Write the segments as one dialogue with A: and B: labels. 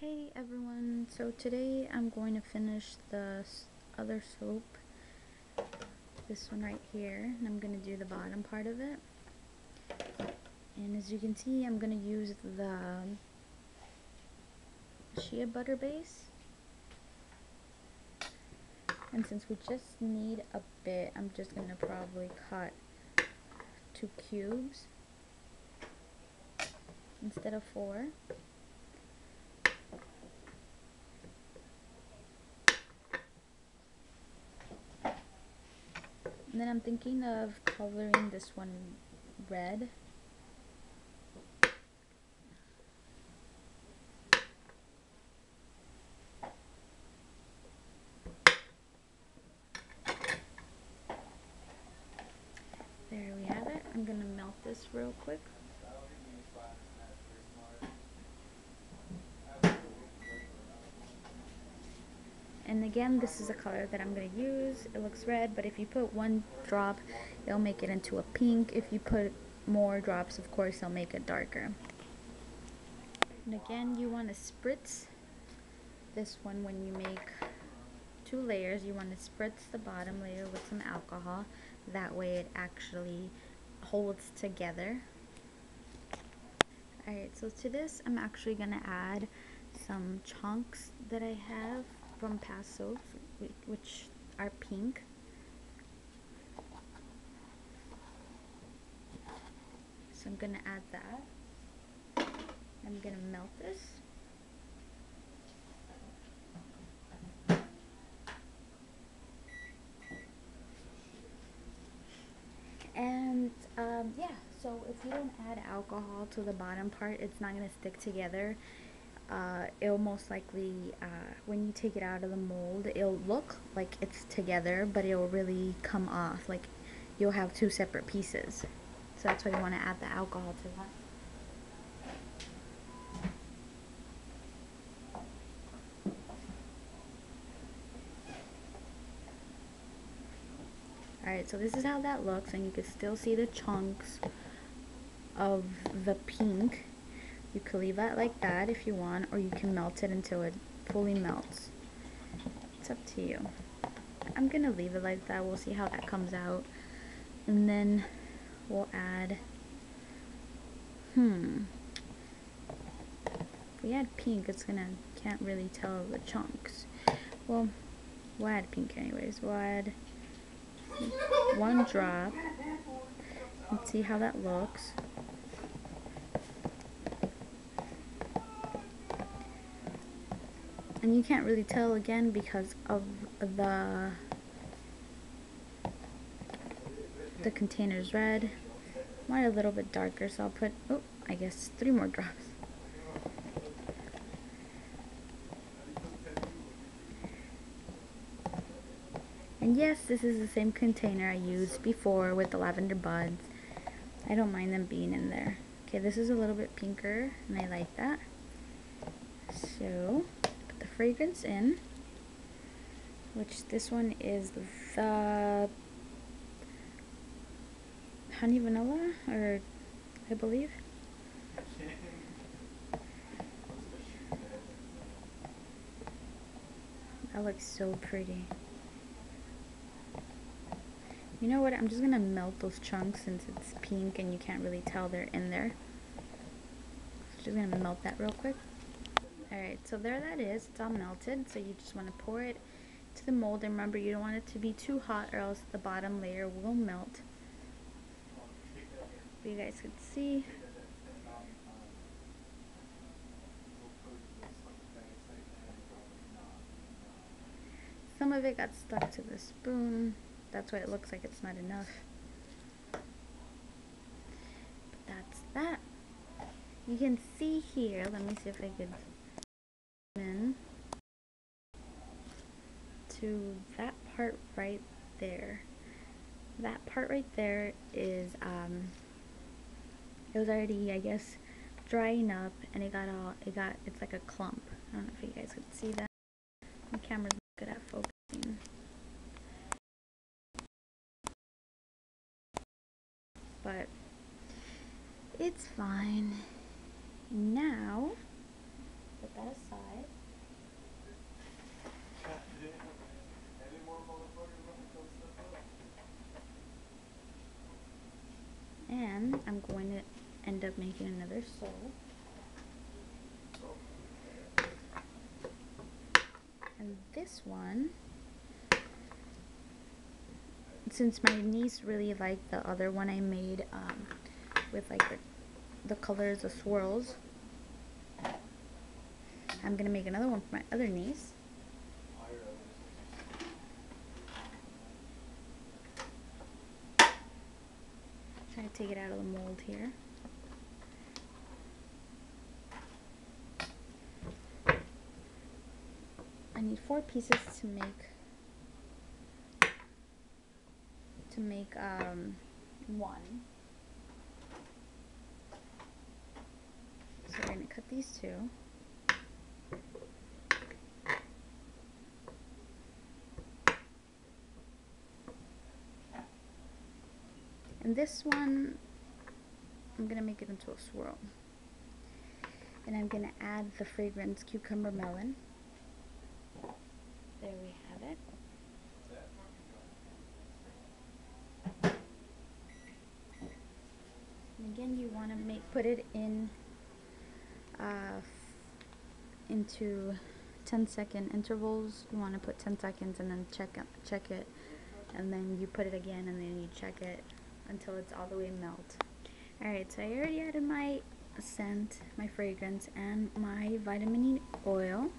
A: Hey everyone, so today I'm going to finish the other soap, this one right here, and I'm going to do the bottom part of it. And as you can see, I'm going to use the Shea butter base. And since we just need a bit, I'm just going to probably cut 2 cubes instead of 4. And then I'm thinking of coloring this one red. There we have it. I'm going to melt this real quick. And again, this is a color that I'm going to use. It looks red, but if you put 1 drop, it'll make it into a pink. If you put more drops, of course, it'll make it darker. And again, you want to spritz this one when you make 2 layers. You want to spritz the bottom layer with some alcohol. That way it actually holds together. Alright, so to this, I'm actually going to add some chunks that I have from past soaps, which are pink. So I'm going to add that. I'm going to melt this. And yeah, so if you don't add alcohol to the bottom part, it's not going to stick together. It'll most likely, when you take it out of the mold, it'll look like it's together, but it'll really come off. Like you'll have 2 separate pieces. So that's why you want to add the alcohol to that. Alright, so this is how that looks, and you can still see the chunks of the pink. You could leave that like that if you want, or you can melt it until it fully melts. It's up to you. I'm gonna leave it like that. We'll see how that comes out. And then we'll add, if we add pink, can't really tell the chunks. Well, we'll add pink anyways. We'll add 1 drop. Let's see how that looks. And you can't really tell again because of the container's red. I want it a little bit darker, so I'll put, I guess 3 more drops. And yes, this is the same container I used before with the lavender buds. I don't mind them being in there. Okay, this is a little bit pinker, and I like that. So, put the fragrance in, which this one is the honey vanilla, or I believe. That looks so pretty. You know what, I'm just going to melt those chunks since it's pink and you can't really tell they're in there. Just going to melt that real quick. Alright, so there that is. It's all melted. So you just want to pour it to the mold. And remember, you don't want it to be too hot or else the bottom layer will melt. But you guys can see. Some of it got stuck to the spoon. That's why it looks like it's not enough. But that's that. You can see here, let me see if I could zoom in to that part right there. That part right there is, it was already, I guess, drying up, and it's like a clump. I don't know if you guys could see that. My camera's not good at focusing. But it's fine. Now, the put that aside. And I'm going to end up making another sole. And this one, since my niece really liked the other one I made with like the colors, the swirls, I'm gonna make another one for my other niece. Try to take it out of the mold here. I need 4 pieces to make one. So we're gonna cut these 2. And this one, I'm gonna make it into a swirl. And I'm gonna add the fragrance cucumber melon. There we have it. And again, you want to put it in into 10-second intervals. You want to put 10 seconds and then check it, and then you put it again and then you check it until it's all the way melt. Alright, so I already added my scent, my fragrance, and my vitamin E oil.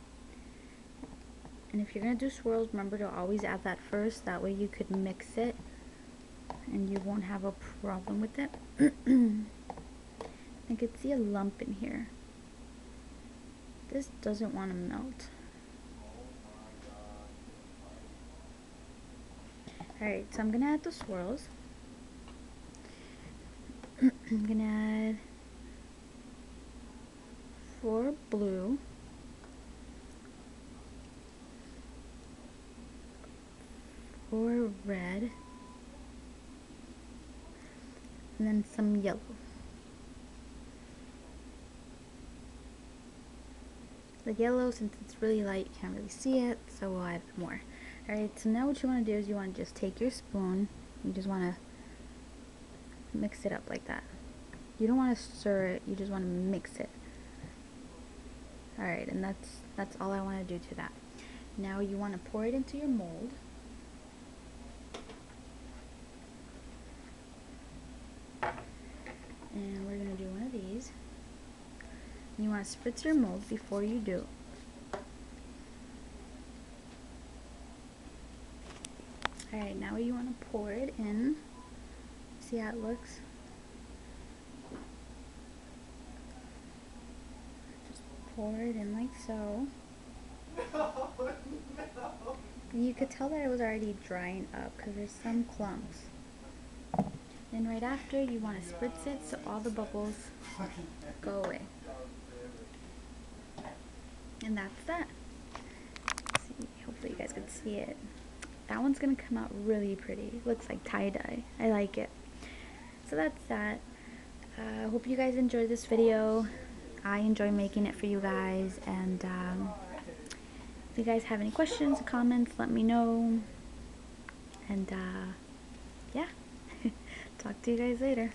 A: And if you're going to do swirls, remember to always add that first. That way you could mix it and you won't have a problem with it. I could see a lump in here. This doesn't want to melt. Alright, so I'm going to add the swirls. I'm going to add 4 blue, 4 red, and then some yellow. The yellow, since it's really light, you can't really see it, so we'll add more. Alright, so now what you want to do is you want to just take your spoon, you just want to mix it up like that. You don't want to stir it, you just want to mix it. Alright, and that's all I want to do to that. Now you want to pour it into your mold. And we're going to do one of these. You want to spritz your mold before you do. Alright, now you want to pour it in. See how it looks? Just pour it in like so. You could tell that it was already drying up because there's some clumps. Then right after, you want to spritz it so all the bubbles go away. And that's that. Let's see, hopefully you guys can see it. That one's going to come out really pretty. It looks like tie-dye. I like it. So that's that. I hope you guys enjoyed this video. I enjoy making it for you guys. And if you guys have any questions or comments, let me know. And yeah. Talk to you guys later.